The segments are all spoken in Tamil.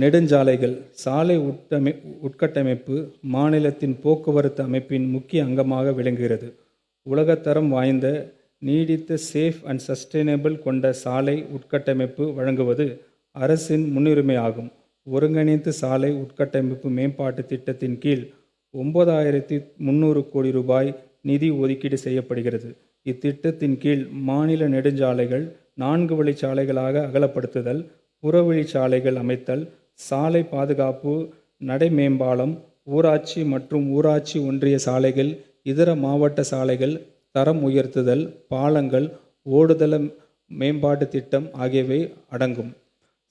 நெடுஞ்சாலைகள். சாலை உட்கட்டமைப்பு மாநிலத்தின் போக்குவரத்து அமைப்பின் முக்கிய அங்கமாக விளங்குகிறது. உலகத்தரம் வாய்ந்த நீடித்த சேஃப் அண்ட் சஸ்டைனபிள் கொண்ட சாலை உட்கட்டமைப்பு வழங்குவது அரசின் முன்னுரிமையாகும். ஒருங்கிணைந்த சாலை உட்கட்டமைப்பு மேம்பாட்டு திட்டத்தின் கீழ் 9300 கோடி ரூபாய் நிதி ஒதுக்கீடு செய்யப்படுகிறது. இத்திட்டத்தின் கீழ் மாநில நெடுஞ்சாலைகள் 4 வழிச்சாலைகளாக அகலப்படுத்துதல், புறவழிச்சாலைகள் அமைத்தல், சாலை பாதுகாப்பு, நடைமேம்பாலம், ஊராட்சி மற்றும் ஊராட்சி ஒன்றிய சாலைகள், இதர மாவட்ட சாலைகள் தரம் உயர்த்துதல், பாலங்கள், ஓடுதள மேம்பாட்டு திட்டம் ஆகியவை அடங்கும்.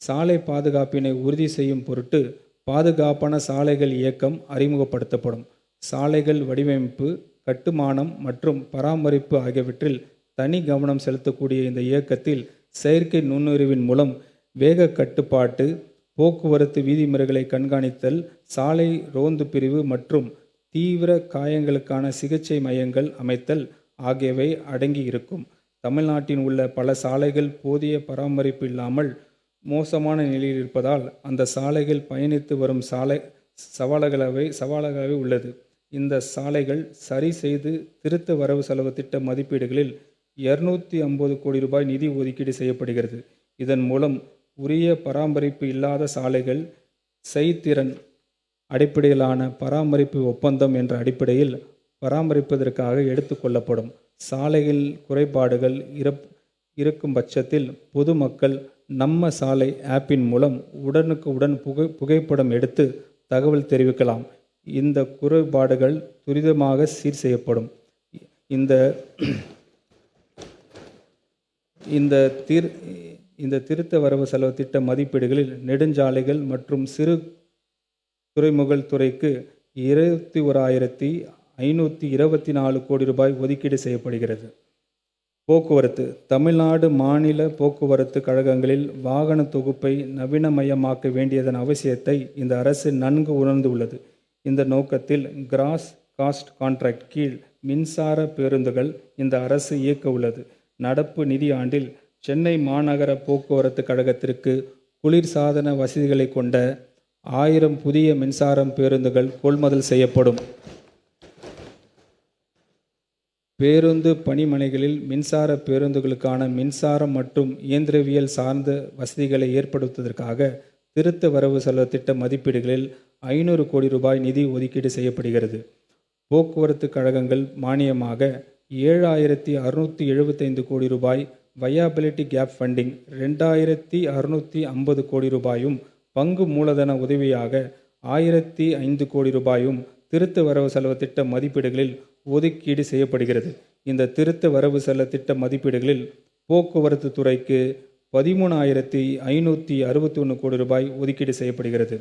சாலை பாதுகாப்பினை உறுதி செய்யும் பொருட்டு பாதுகாப்பான சாலைகள் இயக்கம் அறிமுகப்படுத்தப்படும். சாலைகள் வடிவமைப்பு, கட்டுமானம் மற்றும் பராமரிப்பு ஆகியவற்றில் தனி கவனம் செலுத்தக்கூடிய இந்த இயக்கத்தில் செயற்கை நுண்ணறிவின் மூலம் வேக கட்டுப்பாட்டு, போக்குவரத்து விதிமுறைகளை கண்காணித்தல், சாலை ரோந்து பிரிவு மற்றும் தீவிர காயங்களுக்கான சிகிச்சை மையங்கள் அமைத்தல் ஆகியவை அடங்கி இருக்கும். தமிழ்நாட்டில் உள்ள பல சாலைகள் போதிய பராமரிப்பு இல்லாமல் மோசமான நிலையில் இருப்பதால் அந்த சாலைகள் பயணித்து வரும் சவால்களாகவே உள்ளது. இந்த சாலைகள் சரி செய்து திருத்த வரவு செலவு திட்ட மதிப்பீடுகளில் 250 கோடி ரூபாய் நிதி ஒதுக்கீடு செய்யப்படுகிறது. இதன் மூலம் உரிய பராமரிப்பு இல்லாத சாலைகள் செய்திறன் அடிப்படையிலான பராமரிப்பு ஒப்பந்தம் என்ற அடிப்படையில் பராமரிப்பதற்காக எடுத்துக்கொள்ளப்படும். சாலைகள் குறைபாடுகள் இருக்கும் பட்சத்தில் பொதுமக்கள் நம்ம சாலை ஆப்பின் மூலம் உடனுக்குடன் புகைப்படம் எடுத்து தகவல் தெரிவிக்கலாம். இந்த குறைபாடுகள் துரிதமாக சீர் செய்யப்படும். இந்த திருத்த வரவு செலவு திட்ட மதிப்பீடுகளில் நெடுஞ்சாலைகள் மற்றும் சிறு துறைமுகல் துறைக்கு 21,524 கோடி ரூபாய் ஒதுக்கீடு செய்யப்படுகிறது. போக்குவரத்து. தமிழ்நாடு மாநில போக்குவரத்து கழகங்களில் வாகன தொகுப்பை நவீனமயமாக்க வேண்டியதன் அவசியத்தை இந்த அரசு நன்கு உணர்ந்து உள்ளது. இந்த நோக்கத்தில் கிராஸ் காஸ்ட் கான்ட்ராக்ட் கீழ் மின்சார பேருந்துகள் இந்த அரசு இயக்க உள்ளது. நடப்பு நிதி ஆண்டில் சென்னை மாநகர போக்குவரத்து கழகத்திற்கு குளிர்சாதன வசதிகளை கொண்ட 1000 புதிய மின்சார பேருந்துகள் கொள்முதல் செய்யப்படும். பேருந்து பணிமனைகளில் மின்சார பேருந்துகளுக்கான மின்சாரம் மற்றும் இயந்திரவியல் சார்ந்த வசதிகளை ஏற்படுத்துவதற்காக திருத்த வரவு செலவு திட்ட மதிப்பீடுகளில் 500 கோடி ரூபாய் நிதி ஒதுக்கீடு செய்யப்படுகிறது. போக்குவரத்து கழகங்கள் மானியமாக 7,675 கோடி ரூபாய், வயாபிலிட்டி கேப் ஃபண்டிங் 2,650 கோடி ரூபாயும், பங்கு மூலதன உதவியாக 1,005 கோடி ரூபாயும் திருத்த வரவு செலவு திட்ட மதிப்பீடுகளில் ஒதுக்கீடு செய்யப்படுகிறது. இந்த திருத்த வரவு செலவு திட்ட மதிப்பீடுகளில் போக்குவரத்து துறைக்கு 13,561 கோடி ரூபாய் ஒதுக்கீடு செய்யப்படுகிறது.